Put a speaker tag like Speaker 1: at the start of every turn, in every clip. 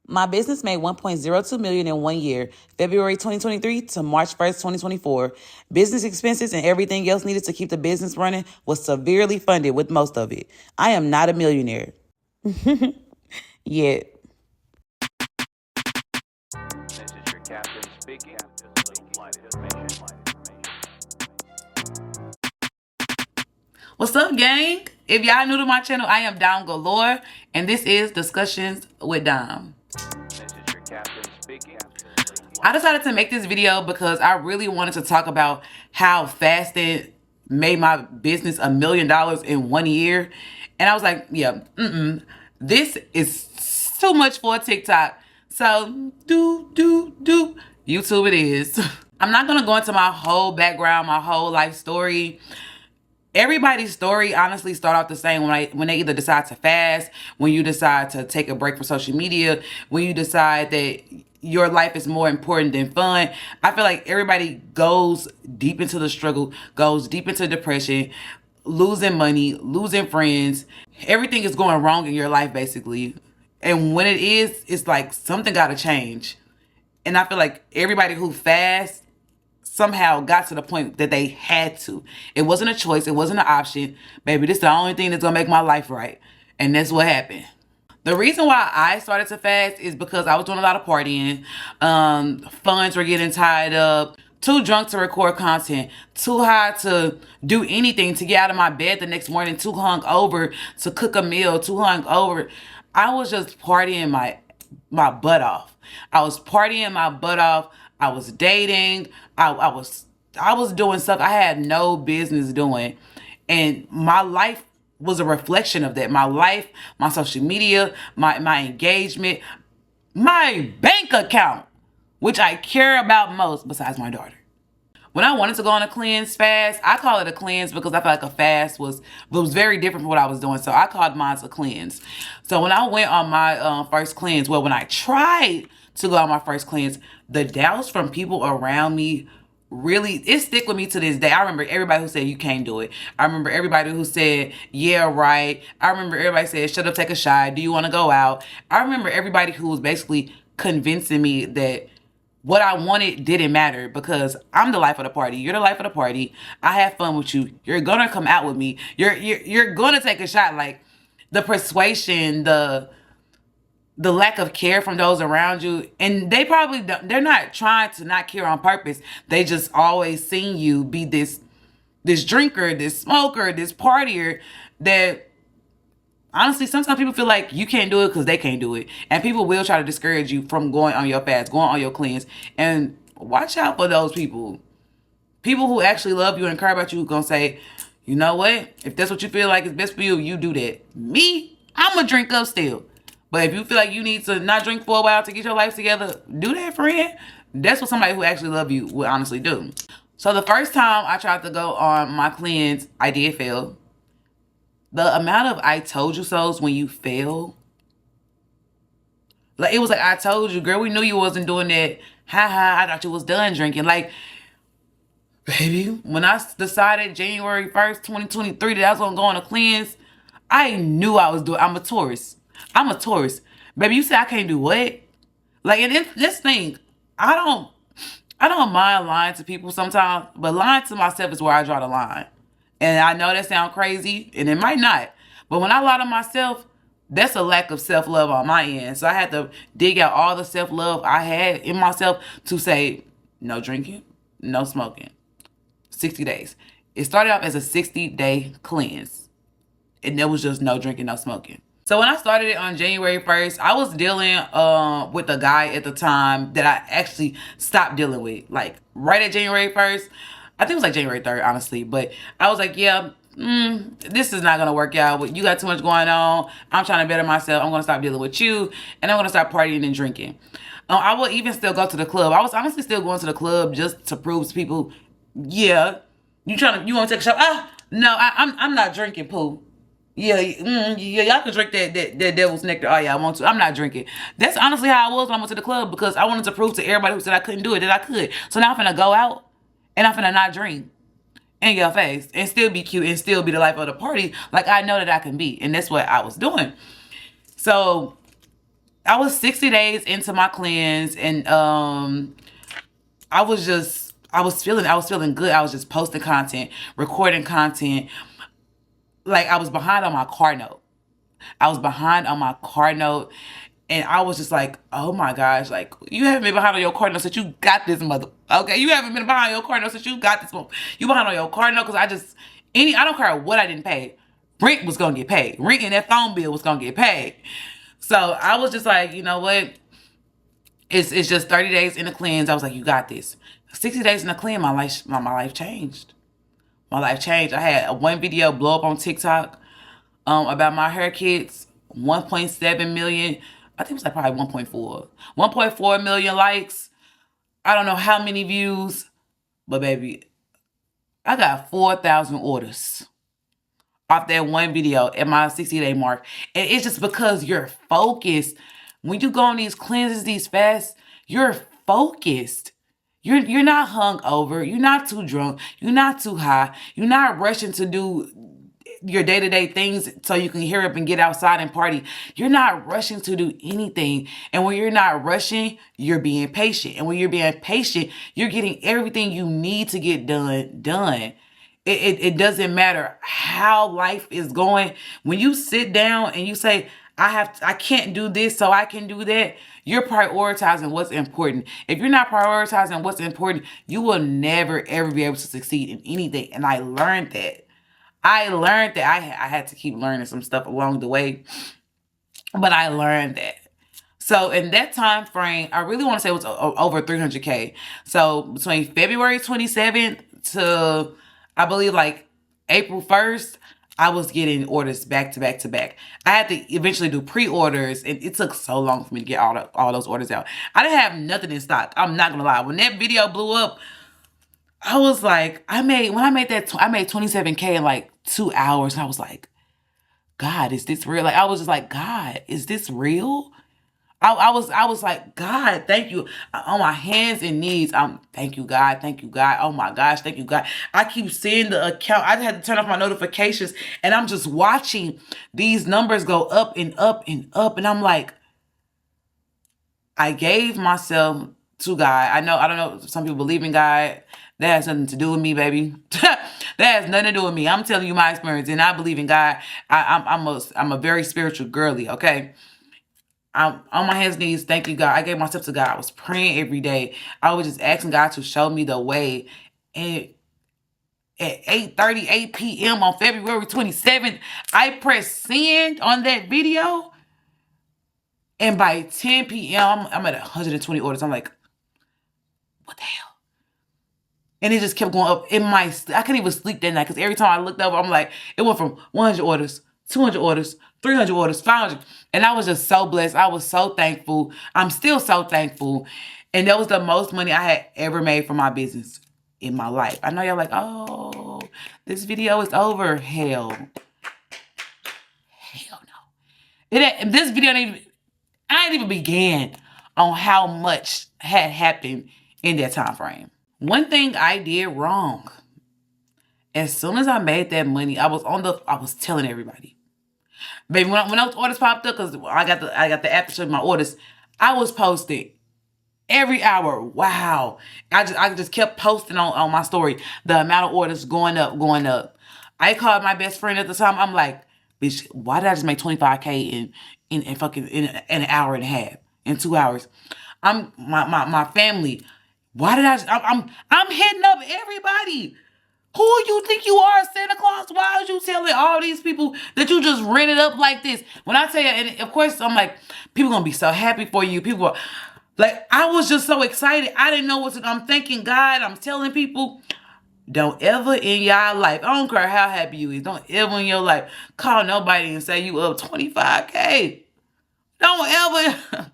Speaker 1: My business made $1.02 million in 1 year, February 2023 to March 1st, 2024. Business expenses and everything else needed to keep the business running was severely funded with most of it. I am not a millionaire. Yet.
Speaker 2: This is your captain speaking. Just a little flight information.
Speaker 1: What's up, gang? If y'all new to my channel, I am Dyme Galore, and this is Discussions with Dyme.
Speaker 2: This is your captain speaking.
Speaker 1: I decided to make this video because I really wanted to talk about how fasting made my business $1 million in 1 year. And I was like, yeah, this is too much for a TikTok. So, YouTube it is. I'm not going to go into my whole background, my whole life story. Everybody's story honestly start off the same when they either decide to fast, when you decide to take a break from social media, when you decide that your life is more important than fun. I feel like everybody goes deep into the struggle, goes deep into depression, losing money, losing friends. Everything is going wrong in your life basically. And when it is, it's like something got to change. And I feel like everybody who fasts somehow got to the point that they had to. It wasn't a choice. It wasn't an option. Baby, this is the only thing that's going to make my life right. And that's what happened. The reason why I started to fast is because I was doing a lot of partying. Funds were getting tied up. Too drunk to record content. Too high to do anything, to get out of my bed the next morning. Too hungover to cook a meal. Too hungover. I was just partying my butt off. I was partying my butt off. I was dating. I was doing stuff I had no business doing. And my life was a reflection of that. My life, my social media, my engagement, my bank account, which I care about most besides my daughter. When I wanted to go on a cleanse fast, I call it a cleanse because I felt like a fast was very different from what I was doing. So I called mine a cleanse. So when I went on my first cleanse, when I tried to go on my first cleanse, the doubts from people around me really, it stick with me to this day. I remember everybody who said you can't do it. I remember everybody who said, yeah, right. I remember everybody said, shut up, take a shot. Do you want to go out? I remember everybody who was basically convincing me that what I wanted didn't matter because I'm the life of the party. You're the life of the party. I have fun with you. You're going to come out with me. You're going to take a shot. Like the persuasion, the lack of care from those around you. And they're not trying to not care on purpose. They just always seen you be this drinker, this smoker, this partier that honestly, sometimes people feel like you can't do it because they can't do it. And people will try to discourage you from going on your fast, going on your cleanse. And watch out for those people. People who actually love you and care about you going to say, you know what? If that's what you feel like is best for you, you do that. Me, I'm going to drink up still. But if you feel like you need to not drink for a while to get your life together, do that, friend. That's what somebody who actually loves you would honestly do. So the first time I tried to go on my cleanse, I did fail. The amount of I told you so's when you fail. Like, it was like, I told you, girl, we knew you wasn't doing that. Ha, I thought you was done drinking. Like, baby, when I decided January 1st, 2023 that I was going to go on a cleanse, I knew I was doing, I'm a Taurus. Baby, you say I can't do what? Like, and this thing, I don't mind lying to people sometimes, but lying to myself is where I draw the line. And I know that sounds crazy, and it might not. But when I lie to myself, that's a lack of self-love on my end. So I had to dig out all the self-love I had in myself to say, no drinking, no smoking. 60 days. It started off as a 60-day cleanse. And there was just no drinking, no smoking. So when I started it on January 1st, I was dealing with a guy at the time that I actually stopped dealing with. Like, right at January 1st. I think it was like January 3rd, honestly. But I was like, yeah, this is not going to work out. You got too much going on. I'm trying to better myself. I'm going to stop dealing with you. And I'm going to stop partying and drinking. I will even still go to the club. I was honestly still going to the club just to prove to people, yeah, you want to take a shot? No, I'm not drinking, Pooh. Yeah, y'all can drink that devil's nectar all y'all want to. I'm not drinking. That's honestly how I was when I went to the club because I wanted to prove to everybody who said I couldn't do it that I could. So now I'm finna go out and I'm finna not drink in your face and still be cute and still be the life of the party like I know that I can be. And that's what I was doing. So I was 60 days into my cleanse, and I was feeling good. I was just posting content, recording content. Like, I was behind on my car note. I was behind on my car note, and I was just like, oh my gosh, like, you haven't been behind on your car note since you got this mother. Okay, you haven't been behind on your car note since you got this one. You behind on your car note because I don't care what I didn't pay. Rent was gonna get paid. Rent and that phone bill was gonna get paid. So I was just like, you know what? It's just 30 days in the cleanse. I was like, you got this. 60 days in the cleanse, my life changed. My life changed. I had one video blow up on TikTok about my hair kits. 1.7 million. I think it was like probably 1.4. 1.4 million likes. I don't know how many views, but baby, I got 4,000 orders off that one video at my 60-day mark. And it's just because you're focused. When you go on these cleanses, these fasts, you're focused. You're not hungover. You're not too drunk. You're not too high. You're not rushing to do your day-to-day things so you can hear up and get outside and party. You're not rushing to do anything. And when you're not rushing, you're being patient. And when you're being patient, you're getting everything you need to get done. It doesn't matter how life is going. When you sit down and you say, I can't do this so I can do that, you're prioritizing what's important. If you're not prioritizing what's important, you will never ever be able to succeed in anything. And I learned that. I had to keep learning some stuff along the way, but I learned that. So in that time frame, I really want to say it was over 300K. So between February 27th to, I believe, like April 1st, I was getting orders back to back to back. I had to eventually do pre-orders, and it took so long for me to get all those orders out. I didn't have nothing in stock. I'm not gonna lie. When that video blew up, I was like, I made 27K in like 2 hours, and I was like, God, is this real? Like, I was just like, God, is this real? I was like, God, thank you. On my hands and knees, thank you, God, thank you, God. Oh my gosh, thank you, God. I keep seeing the account. I had to turn off my notifications, and I'm just watching these numbers go up and up and up, and I'm like, I gave myself to God. I don't know, some people believe in God. That has nothing to do with me, baby. That has nothing to do with me. I'm telling you my experience, and I believe in God. I'm a very spiritual girly, okay? I'm on my hands and knees. Thank you, God. I gave myself to God. I was praying every day. I was just asking God to show me the way. And at 8:38 p.m. on February 27th, I pressed send on that video. And by 10 p.m., I'm at 120 orders. I'm like, what the hell? And it just kept going up. I couldn't even sleep that night because every time I looked over, I'm like, it went from 100 orders, 200 orders, 300 orders, 500. And I was just so blessed. I was so thankful. I'm still so thankful. And that was the most money I had ever made from my business in my life. I know y'all like, oh, this video is over. Hell no. This video I ain't even began on how much had happened in that time frame. One thing I did wrong. As soon as I made that money, I was telling everybody. Baby, when those orders popped up, because I got the app to show my orders, I was posting every hour. Wow. I just kept posting on my story the amount of orders going up, going up. I called my best friend at the time. I'm like, bitch, why did I just make 25K in an hour and a half, in 2 hours? My family. Why did I'm hitting up everybody. Who you think you are, Santa Claus? Why are you telling all these people that you just rented up like this? When I tell you, and of course, I'm like, people gonna be so happy for you. People are, like, I was just so excited. I didn't know I'm thanking God. I'm telling people, don't ever in y'all life, I don't care how happy you is, don't ever in your life call nobody and say you up 25K. Don't ever,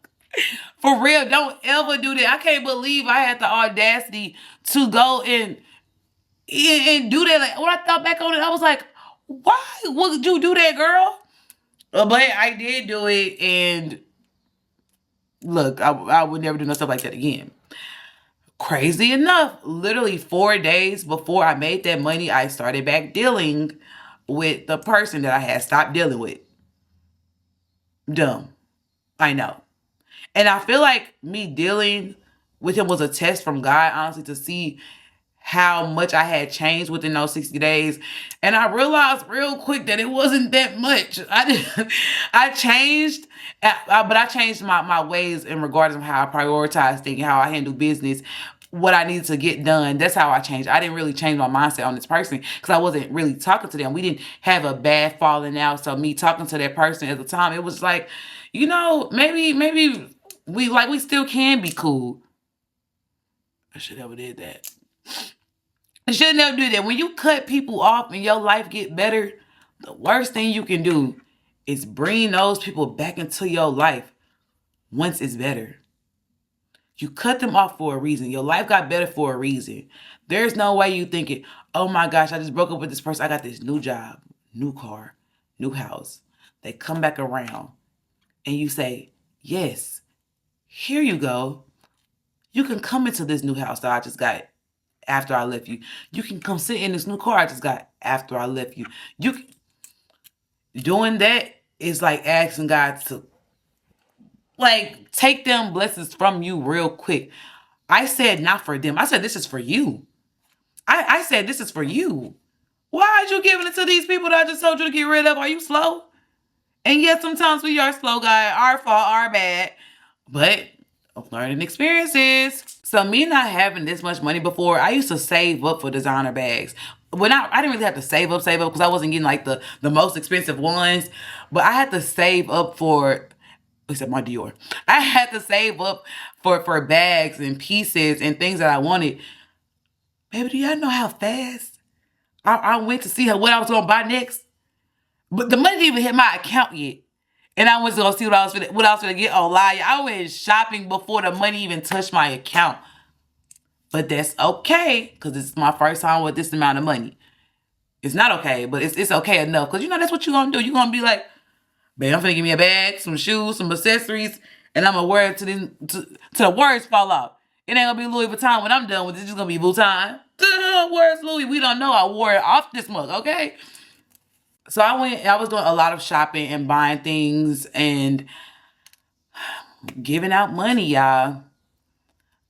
Speaker 1: for real, don't ever do that. I can't believe I had the audacity to go and do that. Like, when I thought back on it, I was like, why would you do that, girl? But I did do it, and look, I would never do no stuff like that again. Crazy enough, literally 4 days before I made that money, I started back dealing with the person that I had stopped dealing with. Dumb. I know. And I feel like me dealing with him was a test from God, honestly, to see how much I had changed within those 60 days. And I realized real quick that it wasn't that much. I did, I changed, but I changed my ways in regards of how I prioritize thinking, how I handle business, what I needed to get done. That's how I changed. I didn't really change my mindset on this person because I wasn't really talking to them. We didn't have a bad falling out. So me talking to that person at the time, it was like, maybe we still can be cool. I should never did that. I should never do that. When you cut people off and your life get better, the worst thing you can do is bring those people back into your life once it's better. You cut them off for a reason. Your life got better for a reason. There's no way you thinking, oh my gosh, I just broke up with this person. I got this new job, new car, new house. They come back around and you say, yes, here you go. You can come into this new house that I just got after I left you. You can come sit in this new car I just got after I left you. Doing that is like asking God to like take them blessings from you real quick. I said not for them. I said this is for you. I said this is for you. Why are you giving it to these people that I just told you to get rid of? Are you slow? And yes, sometimes we are slow, guys. Our fault, our bad. But of learning experiences. So me not having this much money before, I used to save up for designer bags. When I didn't really have to save up because I wasn't getting like the most expensive ones. But I had to save up for, except my Dior. I had to save up for bags and pieces and things that I wanted. Baby, do y'all know how fast I went to see what I was gonna buy next? But the money didn't even hit my account yet. And I was gonna see what I was gonna get online. I went shopping before the money even touched my account. But that's okay, because it's my first time with this amount of money. It's not okay, but it's okay enough. Because that's what you're gonna do. You're gonna be like, babe, I'm finna give me a bag, some shoes, some accessories, and I'm gonna wear it till the words fall off. It ain't gonna be Louis Vuitton when I'm done with it. It's just gonna be Vuitton. Where's Louis? We don't know. I wore it off this month, okay? So I was doing a lot of shopping and buying things and giving out money, y'all.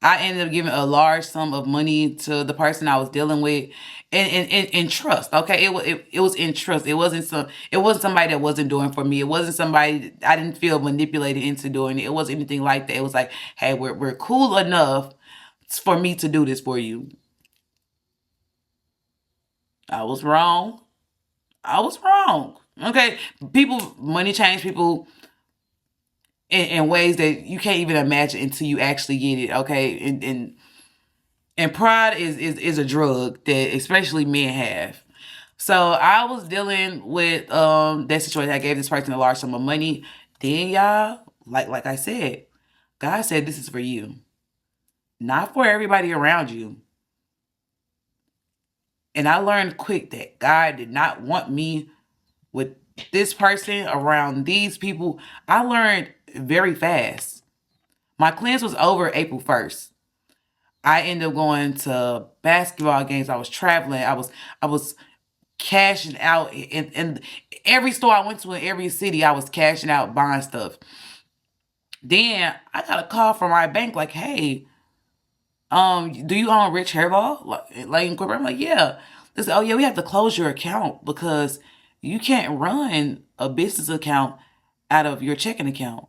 Speaker 1: I ended up giving a large sum of money to the person I was dealing with in trust. Okay. It was in trust. It wasn't somebody that wasn't doing for me. It wasn't somebody I didn't feel manipulated into doing it. It wasn't anything like that. It was like, hey, we're cool enough for me to do this for you. I was wrong. Okay. Money change people in ways that you can't even imagine until you actually get it. Okay. And pride is a drug that especially men have. So I was dealing with that situation. I gave this person a large sum of money. Then y'all, like I said, God said this is for you. Not for everybody around you. And I learned quick that God did not want me with this person around these people. I learned very fast. My cleanse was over April 1st. I ended up going to basketball games. I was traveling. I was cashing out in every store I went to in every city. I was cashing out, buying stuff. Then I got a call from my bank like, hey, do you own Rich Hairball? Like incorporate? I'm like, yeah. They said, oh yeah, we have to close your account because you can't run a business account out of your checking account.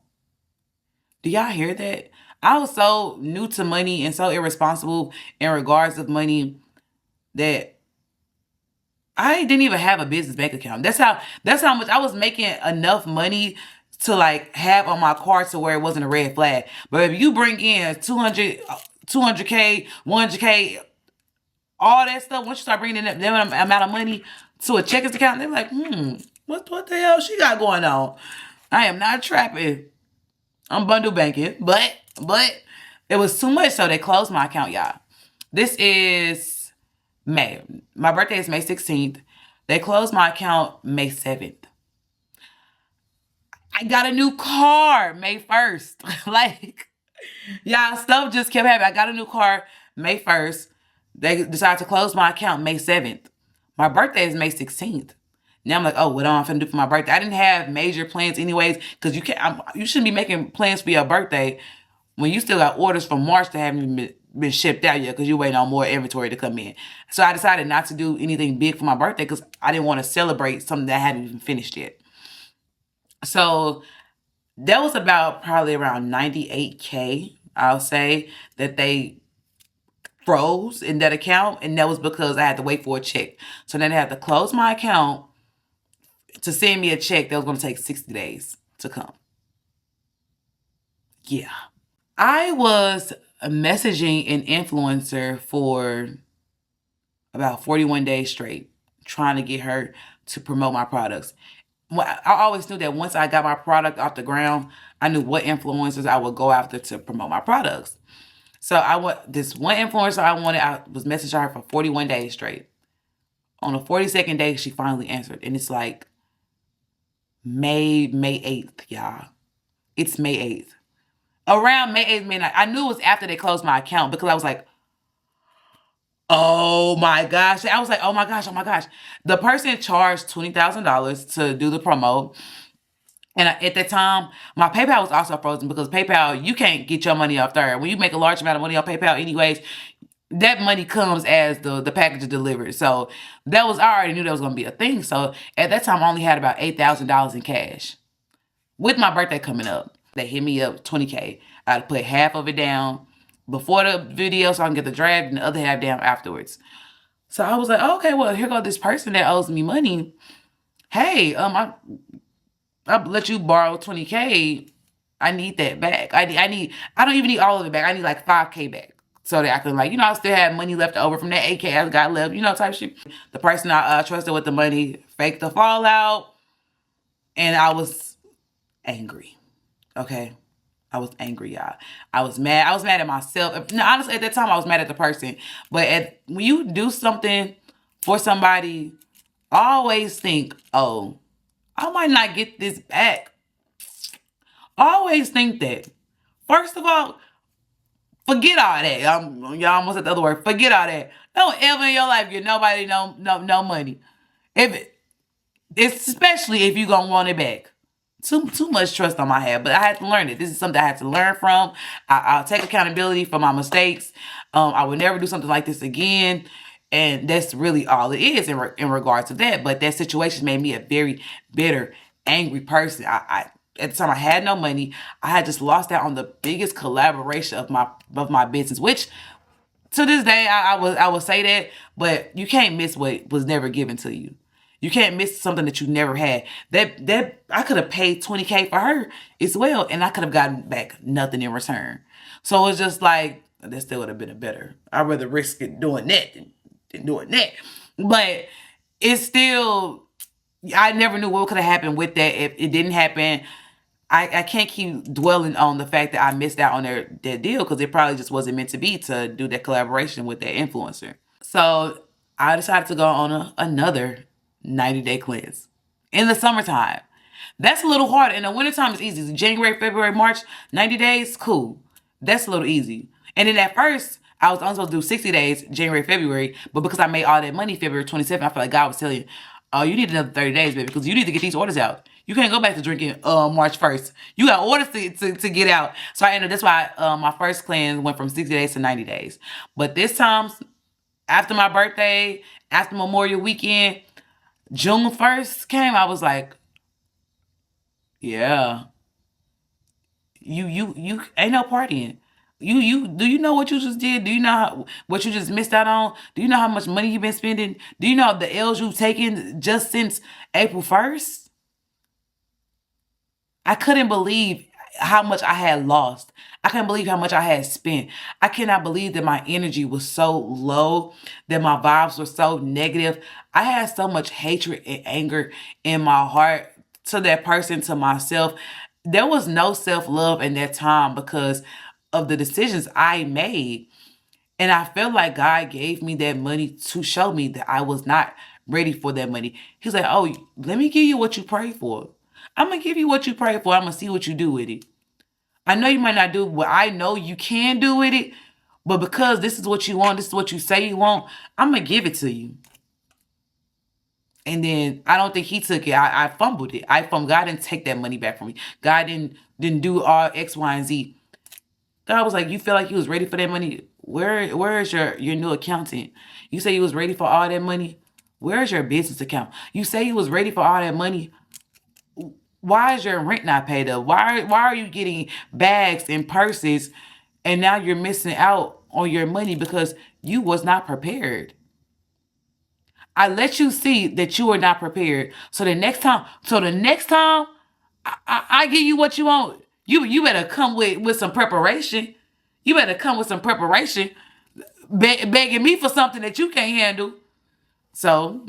Speaker 1: Do y'all hear that? I was so new to money and so irresponsible in regards of money that I didn't even have a business bank account. That's how much I was making enough money to like have on my card to where it wasn't a red flag. But if you bring in 200K, 100K, all that stuff, once you start bringing in that amount of money to a checkers account, they're like, what the hell she got going on? I am not trapping. I'm bundle banking, but it was too much, so they closed my account, y'all. This is May. My birthday is May 16th. They closed my account May 7th. I got a new car May 1st. Like, y'all, stuff just kept happening. I got a new car May 1st. They decided to close my account May 7th. My birthday is May 16th. Now I'm like, oh, what am I finna do for my birthday? I didn't have major plans anyways, because you shouldn't be making plans for your birthday when you still got orders from March that haven't even been shipped out yet because you're waiting on more inventory to come in. So I decided not to do anything big for my birthday because I didn't want to celebrate something that I hadn't even finished yet. So that was about probably around 98K, I'll say, that they froze in that account. And that was because I had to wait for a check. So then I had to close my account to send me a check that was going to take 60 days to come. Yeah. I was messaging an influencer for about 41 days straight, trying to get her to promote my products. I always knew that once I got my product off the ground, I knew what influencers I would go after to promote my products. So this one influencer I was messaging her for 41 days straight. On the 42nd day, she finally answered. And it's like May 8th, y'all. It's May 8th. Around May 8th midnight. I knew it was after they closed my account because I was like, oh my gosh. I was like, oh my gosh. The person charged $20,000 to do the promo. And at that time, my PayPal was also frozen because PayPal, you can't get your money off there. When you make a large amount of money on PayPal anyways, that money comes as the package is delivered. So I already knew that was going to be a thing. So at that time, I only had about $8,000 in cash. With my birthday coming up, they hit me up $20K. I had to put half of it down before the video so I can get the draft and the other half down afterwards. So I was like, oh, okay, well, here goes this person that owes me money. Hey, I'll let you borrow $20K. I need that back. I don't even need all of it back. I need like $5K back. So that I can I still have money left over from that $8K I got left, type shit. The person I trusted with the money faked the fallout. And I was angry. Okay? I was angry, y'all. I was mad. I was mad at myself. No, honestly, at that time, I was mad at the person. But when you do something for somebody, always think, oh, I might not get this back. Always think that. First of all, forget all that. Y'all almost said the other word. Forget all that. Don't ever in your life give nobody no money. Especially if you gonna want it back. Too much trust on my head, but I had to learn it. This is something I had to learn from. I'll take accountability for my mistakes. I would never do something like this again. And that's really all it is in regards to that. But that situation made me a very bitter, angry person. At the time I had no money. I had just lost out on the biggest collaboration of my business, which to this day I would say that, but you can't miss what was never given to you. You can't miss something that you never had. That I could have paid $20K for her as well, and I could have gotten back nothing in return. So it's just like that still would have been a better. I'd rather risk it doing that than doing that. But it's still, I never knew what could have happened with that if it didn't happen. I can't keep dwelling on the fact that I missed out on that deal because it probably just wasn't meant to be to do that collaboration with that influencer. So I decided to go on another 90-day cleanse in the summertime. That's a little hard. In the wintertime, it's easy. January, February, March, 90 days, cool. That's a little easy. And then at first, I was only supposed to do 60 days, January, February, but because I made all that money February 27th, I feel like God was telling you, oh, you need another 30 days, baby, because you need to get these orders out. You can't go back to drinking March 1st. You got orders to get out. So that's why my first cleanse went from 60 days to 90 days. But this time, after my birthday, after Memorial Weekend, June 1st came, I was like, yeah, you ain't no partying. Do you know what you just did? Do you know what you just missed out on? Do you know how much money you've been spending? Do you know the L's you've taken just since April 1st? I couldn't believe how much I had lost. I couldn't believe how much I had spent. I cannot believe that my energy was so low, that my vibes were so negative. I had so much hatred and anger in my heart to that person, to myself. There was no self-love in that time because of the decisions I made. And I felt like God gave me that money to show me that I was not ready for that money. He's like, oh, let me give you what you pray for. I'm going to give you what you pray for. I'm going to see what you do with it. I know you might not do what I know you can do with it, but because this is what you want, this is what you say you want, I'm going to give it to you. And then I don't think he took it. I fumbled it. I fumbled. God didn't take that money back from me. God didn't do all X, Y, and Z. God was like, you feel like you was ready for that money? Where is your new accountant? You say you was ready for all that money? Where's your business account? You say you was ready for all that money? Why is your rent not paid up? Why are you getting bags and purses and now you're missing out on your money because you was not prepared? I let you see that you are not prepared. So the next time, I give you what you want. You better come with some preparation. You better come with some preparation, begging me for something that you can't handle. So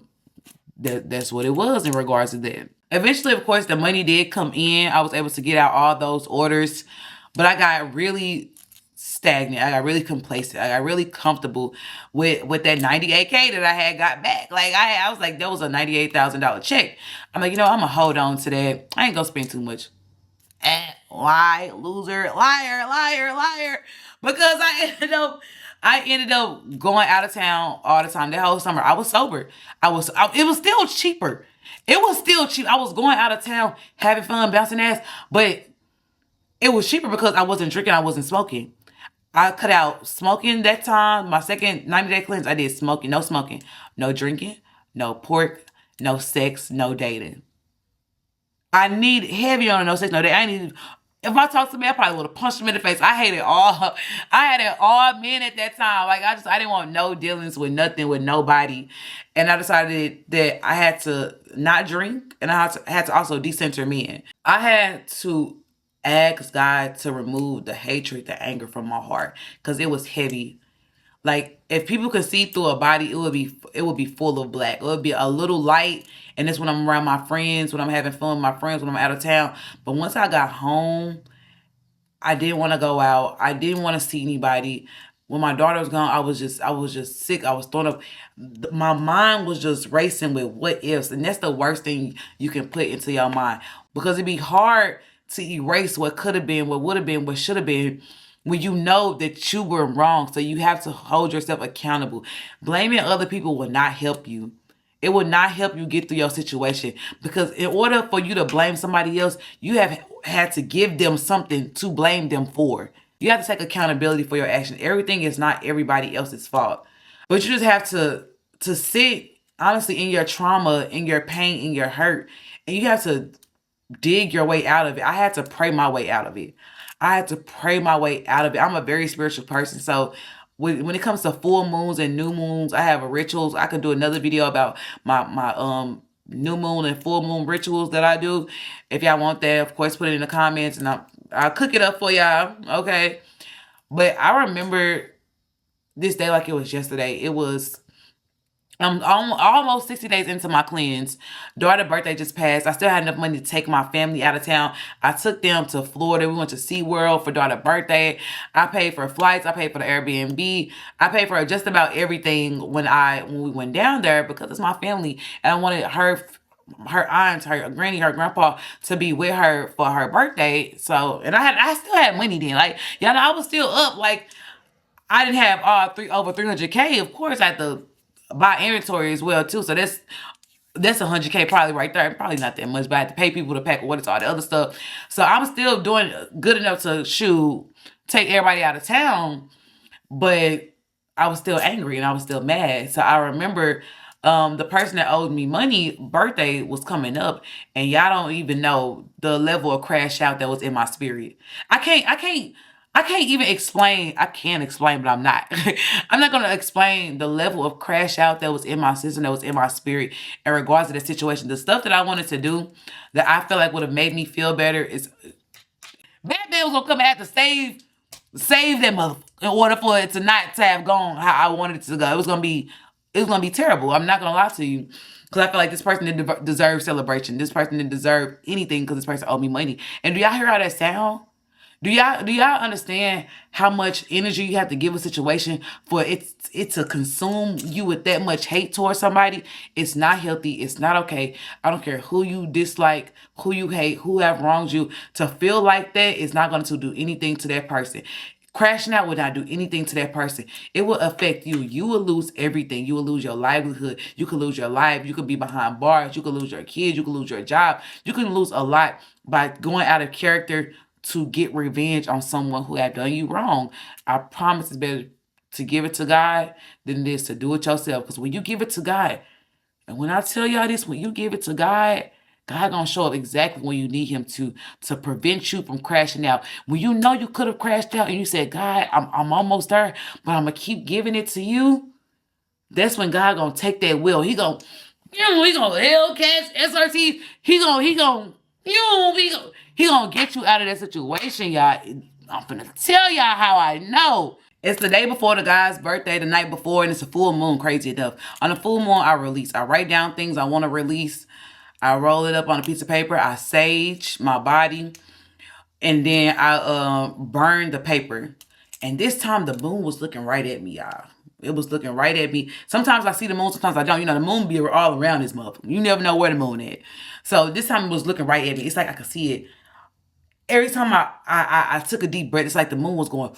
Speaker 1: that's what it was in regards to that. Eventually, of course, the money did come in. I was able to get out all those orders, but I got really stagnant. I got really complacent. I got really comfortable with that 98K that I had got back. Like I was like, that was a $98,000 check. I'm like, I'm gonna hold on to that. I ain't gonna spend too much. Lie, loser, liar, liar, liar. Because I ended up going out of town all the time. That whole summer, I was sober. It was still cheaper. It was still cheap. I was going out of town, having fun, bouncing ass, but it was cheaper because I wasn't drinking, I wasn't smoking. I cut out smoking that time. My second 90-day cleanse, I did smoking, no drinking, no pork, no sex, no dating. I need heavy on no sex, no dating. I need. If I talk to me, I probably would have punched him in the face. I hated all. I had it all men at that time. Like I didn't want no dealings with nothing, with nobody, and I decided that I had to not drink, and I had to also decenter men. I had to ask God to remove the hatred, the anger from my heart, because it was heavy. Like if people could see through a body, it would be full of black. It would be a little light, and that's when I'm around my friends, when I'm having fun with my friends, when I'm out of town. But once I got home, I didn't want to go out. I didn't want to see anybody. When my daughter was gone, I was just sick. I was thrown up. My mind was just racing with what ifs, and that's the worst thing you can put into your mind because it'd be hard to erase what could have been, what would have been, what should have been when you know that you were wrong. So you have to hold yourself accountable. Blaming other people will not help you. It will not help you get through your situation because in order for you to blame somebody else, you have had to give them something to blame them for. You have to take accountability for your action. Everything is not everybody else's fault. But you just have to sit honestly in your trauma, in your pain, in your hurt, and you have to dig your way out of it. I had to pray my way out of it. I had to pray my way out of it. I'm a very spiritual person. So when it comes to full moons and new moons, I have rituals. I can do another video about my new moon and full moon rituals that I do. If y'all want that, of course, put it in the comments and I'll cook it up for y'all. Okay. But I remember this day like it was yesterday. It was I'm almost 60 days into my cleanse. Daughter's birthday just passed. I still had enough money to take my family out of town. I took them to Florida. We went to SeaWorld for daughter's birthday. I paid for flights. I paid for the Airbnb. I paid for just about everything when we went down there because it's my family. And I wanted her aunts, her granny, her grandpa to be with her for her birthday. So, and I still had money then. Like, y'all know, I was still up. Like, I didn't have over 300K. Of course, I had to buy inventory as well too. So that's 100K probably right there. Probably not that much, but I had to pay people to pack what it's all the other stuff. So I'm still doing good enough to take everybody out of town, but I was still angry and I was still mad. So I remember the person that owed me money birthday was coming up, and y'all don't even know the level of crash out that was in my spirit. I can't even explain. I can explain, but I'm not. I'm not going to explain the level of crash out that was in my system, that was in my spirit in regards to the situation. The stuff that I wanted to do that I feel like would have made me feel better is Batman was going to come and have to save that mother in order for it to not to have gone how I wanted it to go. It was going to be terrible. I'm not going to lie to you. Because I feel like this person didn't deserve celebration. This person didn't deserve anything because this person owed me money. And do y'all hear how that sound? Do y'all understand how much energy you have to give a situation for it to consume you with that much hate towards somebody? It's not healthy. It's not okay. I don't care who you dislike, who you hate, who have wronged you. To feel like that is not going to do anything to that person. Crashing out would not do anything to that person. It will affect you. You will lose everything. You will lose your livelihood. You could lose your life. You could be behind bars. You could lose your kids. You could lose your job. You can lose a lot by going out of character to get revenge on someone who have done you wrong. I promise it's better to give it to God than it is to do it yourself. Because when you give it to God, and when I tell y'all this, when you give it to God, God gonna show up exactly when you need him to prevent you from crashing out. When you know you could have crashed out and you said, God, I'm almost there, but I'm gonna keep giving it to you. That's when God gonna take that will. He gonna Hellcats, SRT. He gonna get you out of that situation, y'all. I'm finna tell y'all how I know. It's the day before the guy's birthday, the night before, and it's a full moon, crazy enough. On a full moon, I release. I write down things I want to release. I roll it up on a piece of paper. I sage my body. And then I burn the paper. And this time the moon was looking right at me, y'all. It was looking right at me. Sometimes I see the moon, sometimes I don't. You know, the moon be all around this motherfucker. You never know where the moon is. So this time it was looking right at me. It's like I could see it. Every time I took a deep breath, it's like the moon was going...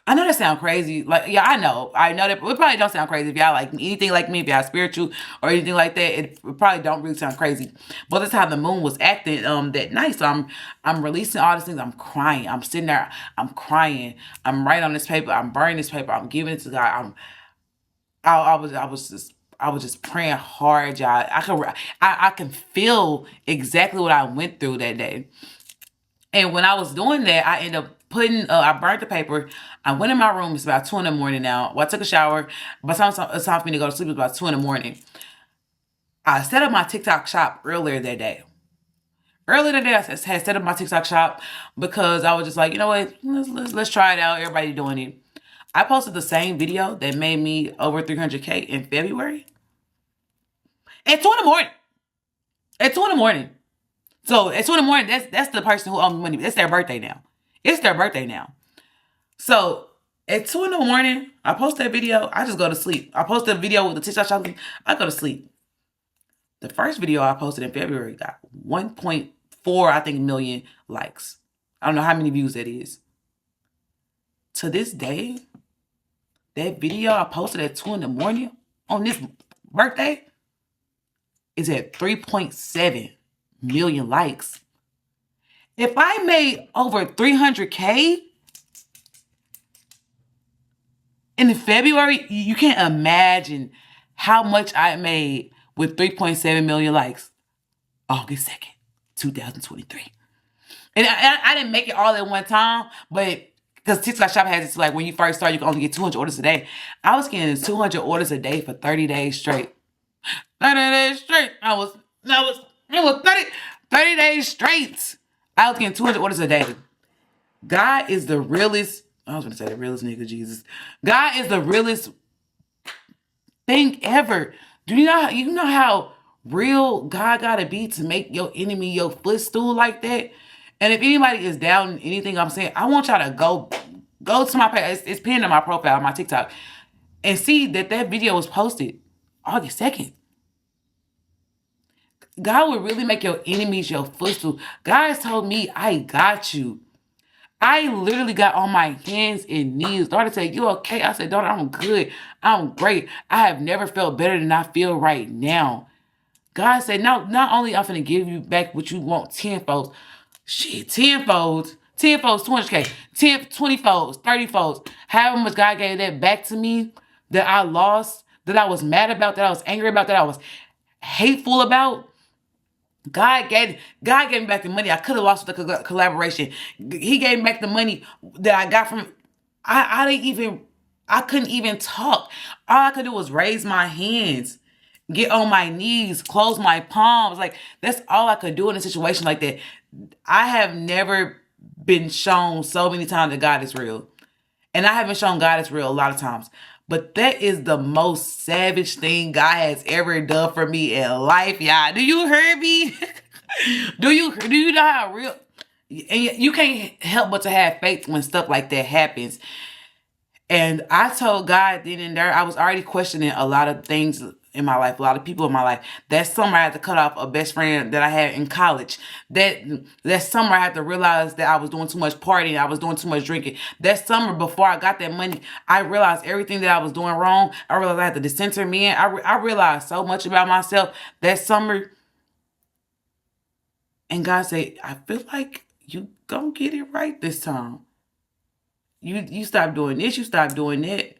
Speaker 1: I know that sounds crazy. Like, yeah, I know that it probably don't sound crazy if y'all like anything like me, if y'all spiritual or anything like that. It probably don't really sound crazy. But that's how the moon was acting that night. So I'm releasing all these things. I'm crying. I'm sitting there. I'm crying. I'm writing on this paper. I'm burning this paper. I'm giving it to God. I was just praying hard, y'all. I can feel exactly what I went through that day. And when I was doing that, I ended up I burnt the paper. I went in my room. It's about 2 in the morning now. Well, I took a shower. By the time it's time for me to go to sleep, it was about 2 in the morning. I set up my TikTok shop earlier that day. Earlier that day, I had set up my TikTok shop because I was just like, you know what? Let's try it out. Everybody doing it. I posted the same video that made me over 300K in February. At 2 in the morning. At 2 in the morning. So at 2 in the morning, that's the person who owed me money. It's their birthday now. It's their birthday now. So at 2 in the morning, I post that video. I just go to sleep. I post a video with the TikTok shop. I go to sleep. The first video I posted in February got 1.4, I think, million likes. I don't know how many views that is. To this day, that video I posted at 2 in the morning on this birthday is at 3.7 million likes. If I made over 300K in February, you can't imagine how much I made with 3.7 million likes. August 2nd, 2023. And I didn't make it all at one time, but because TikTok Shop has this, like, when you first start, you can only get 200 orders a day. I was getting 200 orders a day for 30 days straight. 30 days straight. It was 30 days straight. I was getting 200 orders a day. God is the realest. I was going to say the realest nigga, Jesus. God is the realest thing ever. Do you know how real God got to be to make your enemy your footstool like that? And if anybody is down anything I'm saying, I want y'all to go to my page. It's pinned on my profile, my TikTok, and see that video was posted August 2nd. God will really make your enemies your footstool. God has told me, I got you. I literally got on my hands and knees. Daughter said, you okay? I said, daughter, I'm good. I'm great. I have never felt better than I feel right now. God said, not only I'm going to give you back what you want tenfold. Shit, tenfold. 200K. 20 folds, 30 folds. However much God gave that back to me that I lost, that I was mad about, that I was angry about, that I was hateful about. God gave me back the money I could have lost with the collaboration. He gave me back the money that I got from... I couldn't even talk. All I could do was raise my hands, get on my knees, close my palms. Like, that's all I could do in a situation like that. I have never been shown so many times that God is real. And I haven't shown God is real a lot of times. But that is the most savage thing God has ever done for me in life, y'all. Do you hear me? Do you know how real? And you can't help but to have faith when stuff like that happens. And I told God then and there, I was already questioning a lot of things in my life, a lot of people in my life. That summer, I had to cut off a best friend that I had in college. That summer, I had to realize that I was doing too much partying. I was doing too much drinking. That summer, before I got that money, I realized everything that I was doing wrong. I realized I had to decenter men. I realized so much about myself that summer. And God said, I feel like you gonna get it right this time. You stop doing this, you stop doing that.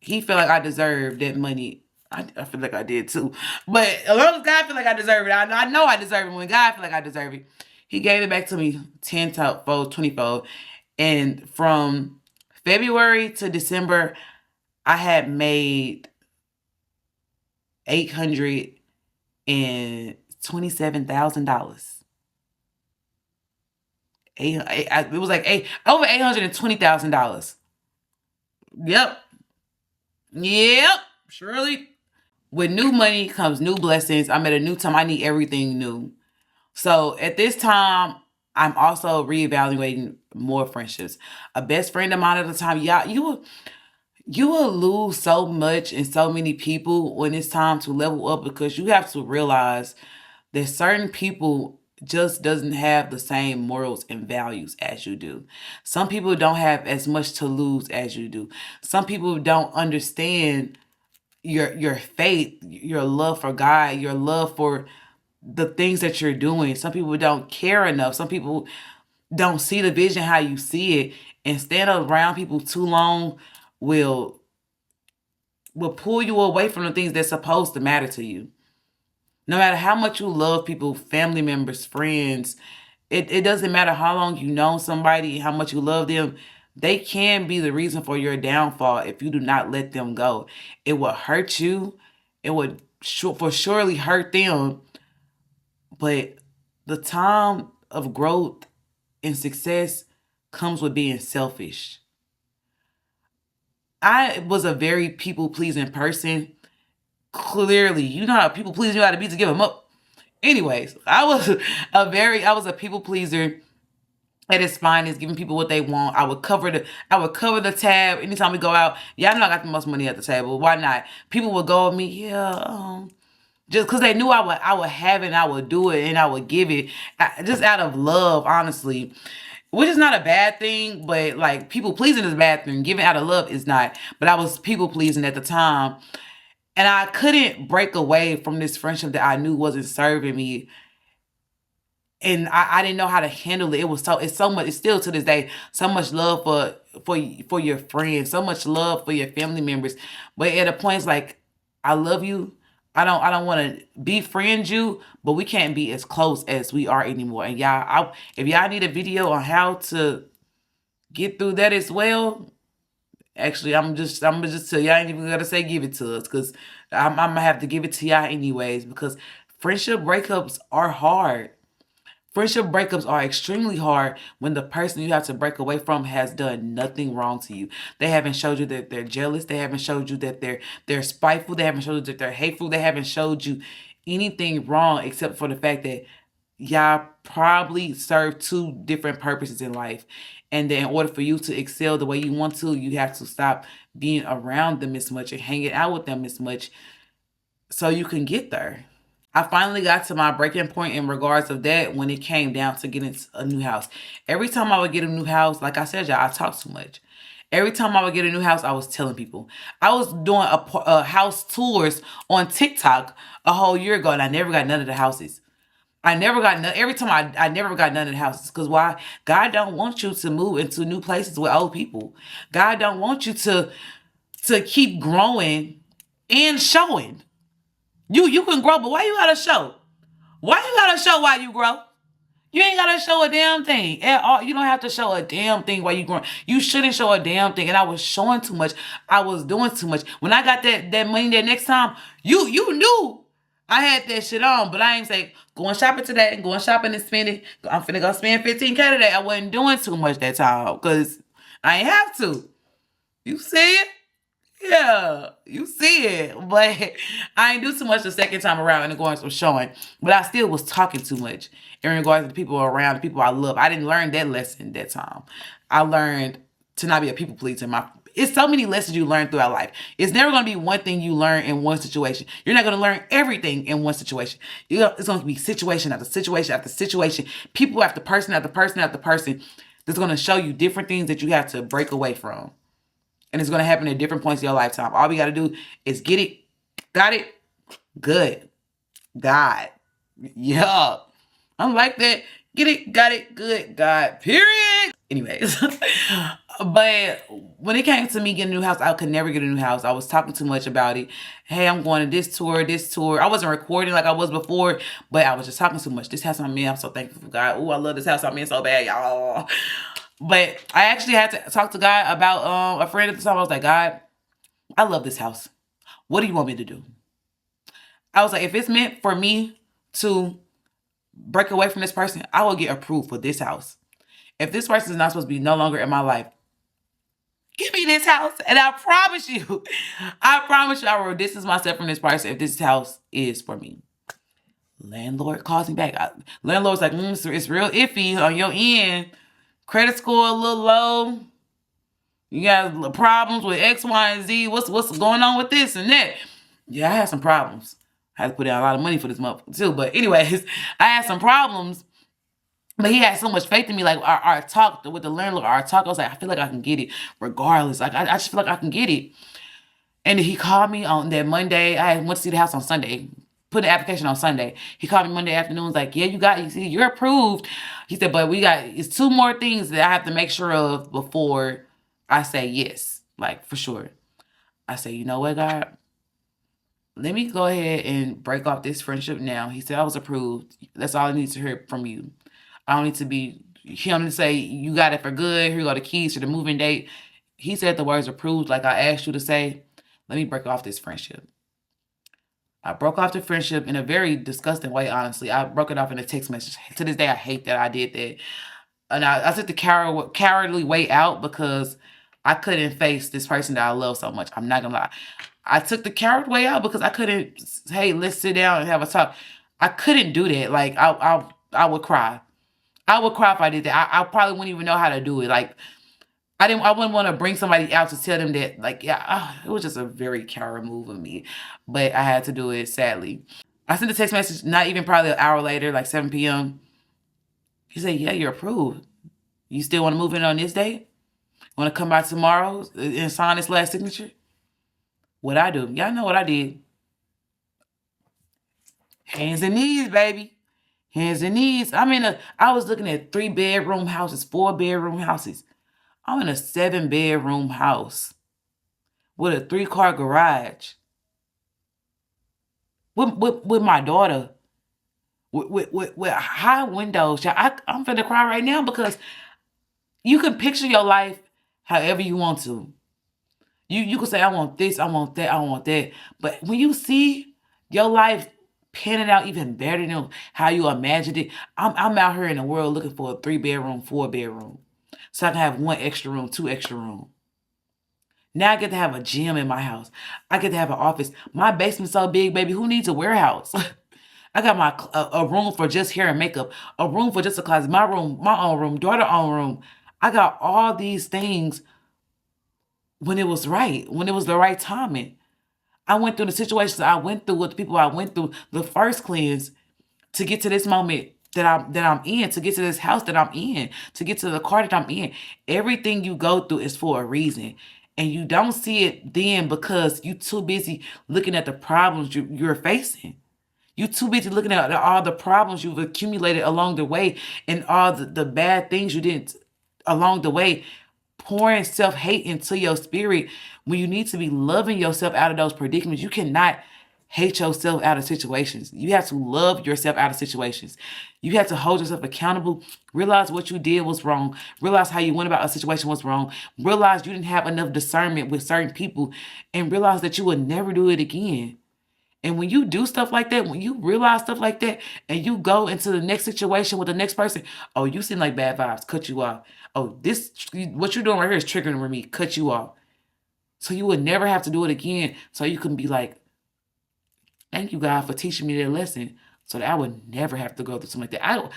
Speaker 1: He felt like I deserved that money. I feel like I did too. But as long as God feel like I deserve it, I know I deserve it. When God feel like I deserve it, he gave it back to me 10-fold, 20-fold. And from February to December, I had made $827,000. It was like over $820,000. Yep. Surely. With new money comes new blessings. I'm at a new time. I need everything new. So at this time, I'm also reevaluating more friendships. A best friend of mine at the time, y'all, you will lose so much and so many people when it's time to level up, because you have to realize that certain people just doesn't have the same morals and values as you do. Some people don't have as much to lose as you do. Some people don't understand your faith, your love for God, your love for the things that you're doing. Some people don't care enough. Some people don't see the vision how you see it, and stand around people too long will pull you away from the things that's supposed to matter to you. No matter how much you love people, family members, friends, it doesn't matter how long you know somebody, how much you love them. They can be the reason for your downfall if you do not let them go. It will hurt you. It would for surely hurt them. But the time of growth and success comes with being selfish. I was a very people-pleasing person. Clearly, you know how people-pleasing you got to be to give them up. Anyways, I was a people-pleaser at its finest, giving people what they want. I would cover the tab anytime we go out. Yeah, I know I got the most money at the table. Why not? People would go with me, yeah, just because they knew I would have it, and I would do it, and I would give it, just out of love, honestly. Which is not a bad thing, but like people pleasing is a bad thing. Giving out of love is not. But I was people pleasing at the time, and I couldn't break away from this friendship that I knew wasn't serving me. And I didn't know how to handle it. It's so much. It's still to this day so much love for your friends, so much love for your family members. But at a point, it's like, I love you. I don't want to befriend you, but we can't be as close as we are anymore. And y'all, if y'all need a video on how to get through that as well, actually, I'm gonna just tell y'all, I ain't even gonna say give it to us, because I'm gonna have to give it to y'all anyways, because friendship breakups are hard. Friendship breakups are extremely hard when the person you have to break away from has done nothing wrong to you. They haven't showed you that they're jealous. They haven't showed you that they're spiteful. They haven't showed you that they're hateful. They haven't showed you anything wrong except for the fact that y'all probably serve two different purposes in life. And then in order for you to excel the way you want to, you have to stop being around them as much and hanging out with them as much so you can get there. I finally got to my breaking point in regards of that when it came down to getting a new house. Every time I would get a new house, like I said, y'all, I talk too much. Every time I would get a new house, I was telling people. I was doing a house tours on TikTok a whole year ago, and I never got none of the houses. I never got none. Every time I never got none of the houses. Because why? God don't want you to move into new places with old people. God don't want you to keep growing and showing. You can grow, but why you gotta show? Why you gotta show why you grow? You ain't gotta show a damn thing at all. You don't have to show a damn thing while you growing. You shouldn't show a damn thing. And I was showing too much. I was doing too much. When I got that money that next time, you knew I had that shit on. But I ain't say, going shopping today and going shopping and spending. I'm finna go spend $15K today. I wasn't doing too much that time because I ain't have to. You see it? Yeah, you see it. But I ain't do too much the second time around in regards to showing. But I still was talking too much in regards to the people around, the people I love. I didn't learn that lesson that time. I learned to not be a people pleaser It's so many lessons you learn throughout life. It's never going to be one thing you learn in one situation. You're not going to learn everything in one situation. It's going to be situation after situation after situation, people after person after person after person that's going to show you different things that you have to break away from. And it's going to happen at different points in your lifetime. All we got to do is get it, got it, good, God. Yeah. I'm like that. Get it, got it, good, God, period. Anyways, but when it came to me getting a new house, I could never get a new house. I was talking too much about it. Hey, I'm going to this tour, this tour. I wasn't recording like I was before, but I was just talking too much. This house I'm in, I'm so thankful for God. Oh, I love this house I'm in so bad, y'all. But I actually had to talk to God about a friend at the time. I was like, God, I love this house. What do you want me to do? I was like, if it's meant for me to break away from this person, I will get approved for this house. If this person is not supposed to be no longer in my life, give me this house. And I promise you, I will distance myself from this person if this house is for me. Landlord calls me back. Landlord's like, it's real iffy on your end. Credit score a little low. You got problems with X, Y, and Z. What's going on with this and that? Yeah, I had some problems. I had to put in a lot of money for this motherfucker too. But anyways, I had some problems. But he had so much faith in me. Like our talk with the landlord, our talk, I was like, I feel like I can get it regardless. Like I just feel like I can get it. And he called me on that Monday. I went to see the house on Sunday. Put the application on Sunday. He called me Monday afternoon. Was like, yeah, you see, you're approved. He said, but it's 2 more things that I have to make sure of before I say yes. Like, for sure. I say, you know what, God? Let me go ahead and break off this friendship now. He said, I was approved. That's all I need to hear from you. I don't need to be, he don't need to say, you got it for good. Here go the keys to the moving date. He said the words approved like I asked you to say. Let me break off this friendship. I broke off the friendship in a very disgusting way, honestly. I broke it off in a text message. To this day, I hate that I did that. And I took the cowardly way out because I couldn't face this person that I love so much. I'm not going to lie. I took the coward way out because I couldn't, hey, let's sit down and have a talk. I couldn't do that. Like, I would cry. I would cry if I did that. I probably wouldn't even know how to do it. Like, I wouldn't want to bring somebody out to tell them that, like, yeah, it was just a very coward move of me. But I had to do it, sadly. I sent a text message, not even probably an hour later, like 7 p.m. He said, yeah, you're approved. You still want to move in on this date? Want to come by tomorrow and sign this last signature? What I do? Y'all know what I did. Hands and knees, baby. Hands and knees. I was looking at 3-bedroom houses, 4-bedroom houses. I'm in a 7-bedroom house with a 3-car garage. With my daughter. With high windows. I'm finna cry right now because you can picture your life however you want to. You can say, I want this, I want that, I want that. But when you see your life panning out even better than how you imagined it, I'm out here in the world looking for a 3-bedroom, 4-bedroom. So I can have 1 extra room, 2 extra room. Now I get to have a gym in my house. I get to have an office. My basement's so big, baby. Who needs a warehouse? I got a room for just hair and makeup, a room for just a closet, my room, my own room, daughter own room. I got all these things when it was right, when it was the right timing. I went through the situations I went through with the people I went through, the first cleanse, to get to this moment that I'm in, to get to this house that I'm in, to get to the car that I'm in. Everything you go through is for a reason. And you don't see it then because you too busy looking at the problems you're facing. You too busy looking at all the problems you've accumulated along the way and all the bad things you did along the way, pouring self-hate into your spirit when you need to be loving yourself out of those predicaments. You cannot hate yourself out of situations. You have to love yourself out of situations. You have to hold yourself accountable. Realize what you did was wrong. Realize how you went about a situation was wrong. Realize you didn't have enough discernment with certain people, and realize that you would never do it again. And when you do stuff like that, when you realize stuff like that, and you go into the next situation with the next person, oh, you seem like bad vibes, cut you off. Oh, what you're doing right here is triggering me, cut you off. So you would never have to do it again. So you can be like, thank you, God, for teaching me that lesson so that I would never have to go through something like that.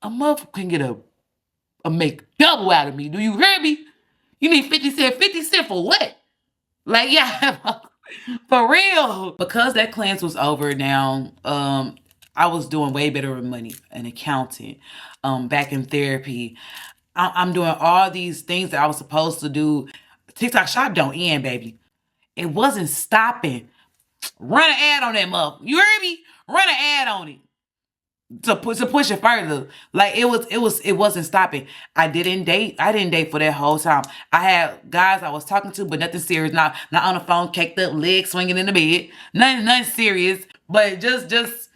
Speaker 1: A motherfucker can get a make double out of me. Do you hear me? You need 50 cents. 50 cents for what? Like, yeah, for real. Because that class was over now, I was doing way better with money, an accountant, back in therapy. I'm doing all these things that I was supposed to do. TikTok shop don't end, baby. It wasn't stopping. Run an ad on that mother. You heard me? Run an ad on it to push it further. Like it wasn't stopping. I didn't date for that whole time. I had guys I was talking to, but nothing serious. Not on the phone, caked up, legs swinging in the bed. Nothing serious. But just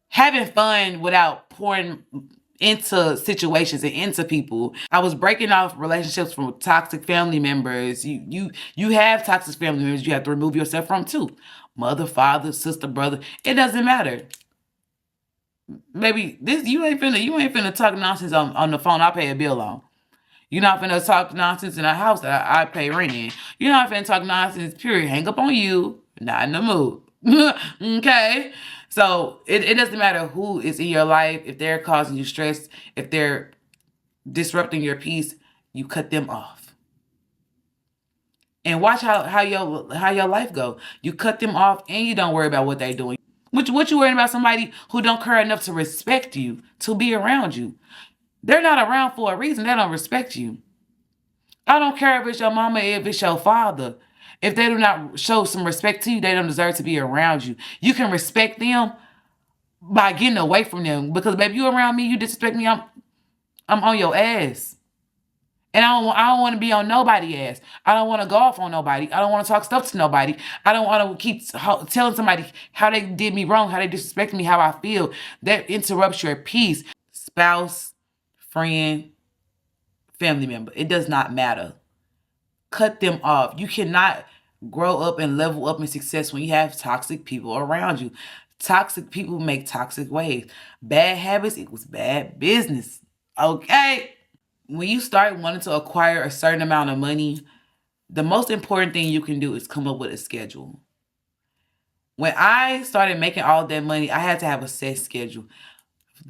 Speaker 1: having fun without pouring into situations and into people. I was breaking off relationships from toxic family members. You have toxic family members you have to remove yourself from too. Mother, father, sister, brother. It doesn't matter. Baby, this you ain't finna talk nonsense on the phone I pay a bill on. You're not finna talk nonsense in a house that I pay rent in. You're not finna talk nonsense, period. Hang up on you. Not in the mood. Okay? So it doesn't matter who is in your life. If they're causing you stress, if they're disrupting your peace, you cut them off. And watch how your life go. You cut them off and you don't worry about what they're doing. What you worrying about somebody who don't care enough to respect you, to be around you? They're not around for a reason. They don't respect you. I don't care if it's your mama, if it's your father. If they do not show some respect to you, they don't deserve to be around you. You can respect them by getting away from them. Because baby, you around me, you disrespect me, I'm on your ass. And I don't want to be on nobody's ass. I don't want to go off on nobody. I don't want to talk stuff to nobody. I don't want to keep telling somebody how they did me wrong, how they disrespect me, how I feel. That interrupts your peace. Spouse, friend, family member. It does not matter. Cut them off. You cannot grow up and level up in success when you have toxic people around you. Toxic people make toxic waves. Bad habits equals bad business. Okay? When you start wanting to acquire a certain amount of money, the most important thing you can do is come up with a schedule. When I started making all that money, I had to have a set schedule.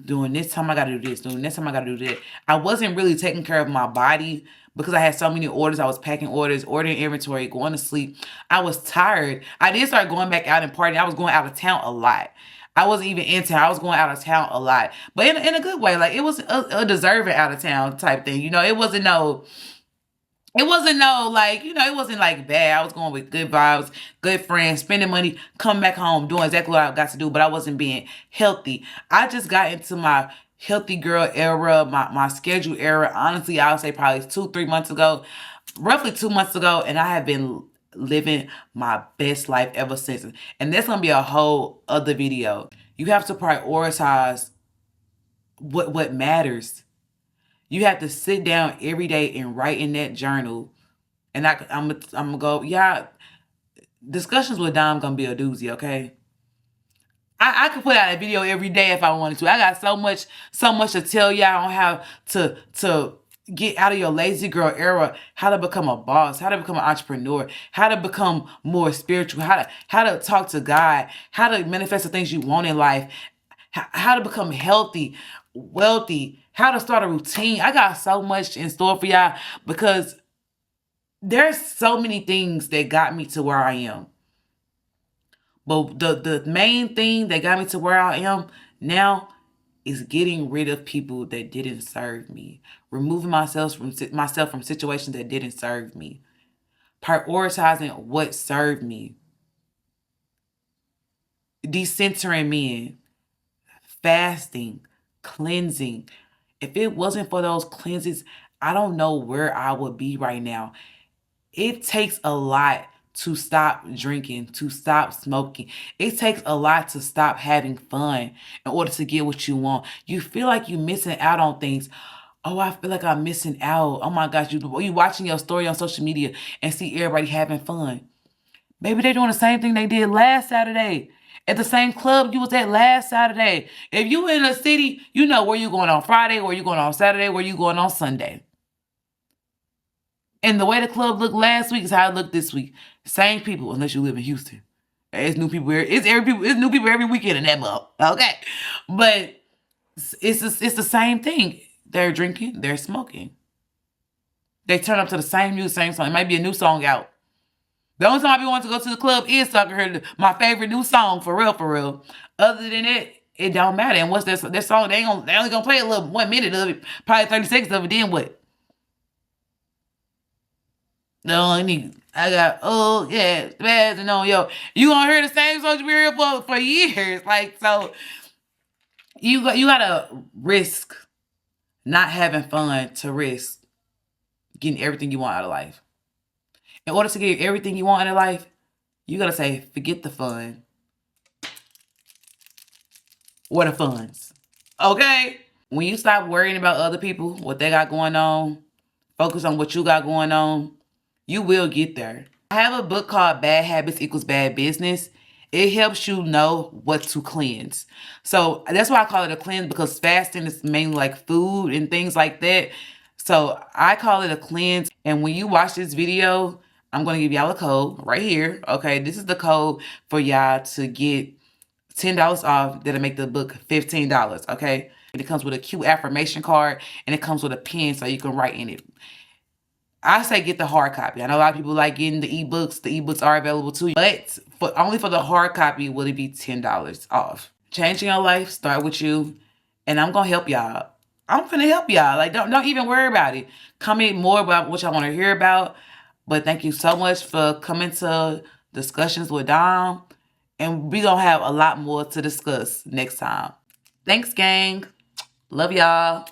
Speaker 1: Doing this time, I got to do this. Doing this time, I got to do that. I wasn't really taking care of my body because I had so many orders. I was packing orders, ordering inventory, going to sleep. I was tired. I did start going back out and partying. I was going out of town a lot. I wasn't even in town. I was going out of town a lot. But in a good way. Like, it was a deserving out of town type thing. You know, it wasn't no, like, you know, it wasn't like bad. I was going with good vibes, good friends, spending money, coming back home, doing exactly what I got to do. But I wasn't being healthy. I just got into my healthy girl era, my schedule era. Honestly, I would say probably 2-3 months ago. Roughly 2 months ago. And I have been living my best life ever since. And that's going to be a whole other video. You have to prioritize what matters. You have to sit down every day and write in that journal. And I'm going to go, yeah, discussions with Dyme going to be a doozy, okay? I could put out a video every day if I wanted to. I got so much to tell y'all on how to get out of your lazy girl era, how to become a boss, how to become an entrepreneur, how to become more spiritual, how to talk to God, how to manifest the things you want in life, how to become healthy, wealthy, how to start a routine. I got so much in store for y'all because there's so many things that got me to where I am. But the main thing that got me to where I am now is getting rid of people that didn't serve me. Removing myself from situations that didn't serve me. Prioritizing what served me. Decentering men. Fasting. Cleansing. If it wasn't for those cleanses, I don't know where I would be right now. It takes a lot to stop drinking, to stop smoking. It takes a lot to stop having fun in order to get what you want. You feel like you're missing out on things. Oh, I feel like I'm missing out. Oh my gosh, you watching your story on social media and see everybody having fun. Maybe they're doing the same thing they did last Saturday. At the same club you was at last Saturday. If you in a city, you know where you going on Friday, where you going on Saturday, where you going on Sunday. And the way the club looked last week is how it looked this week. Same people, unless you live in Houston. It's new people here. It's new people every weekend in that month. Okay. But it's the same thing. They're drinking, they're smoking. They turn up to the same music, same song. It might be a new song out. The only time I be wanting to go to the club is so I can hear my favorite new song, for real, for real. Other than that, it don't matter. And what's that song? They only gonna play a little 1 minute of it, probably 30 seconds of it. Then what? No, I got yeah, spazzing on yo. You gonna hear the same song you been hearing for years, like so. You gotta risk not having fun to risk getting everything you want out of life. In order to get everything you want out of life, you gotta say, forget the fun. What are funds? Okay? When you stop worrying about other people, what they got going on, focus on what you got going on, you will get there. I have a book called Bad Habits Equals Bad Business. It helps you know what to cleanse. So that's why I call it a cleanse, because fasting is mainly like food and things like that. So I call it a cleanse. And when you watch this video, I'm going to give y'all a code right here. Okay, this is the code for y'all to get $10 off. That'll make the book $15. Okay, and it comes with a cute affirmation card, and it comes with a pen so you can write in it. I say get the hard copy. I know a lot of people like getting the ebooks. The ebooks are available too, but only for the hard copy will it be $10 off. Changing your life start with you, and I'm gonna help y'all. I'm finna help y'all. Like don't even worry about it. Comment more about what y'all want to hear about. But thank you so much for coming to Discussions with Dyme, and we gonna have a lot more to discuss next time. Thanks, gang. Love y'all.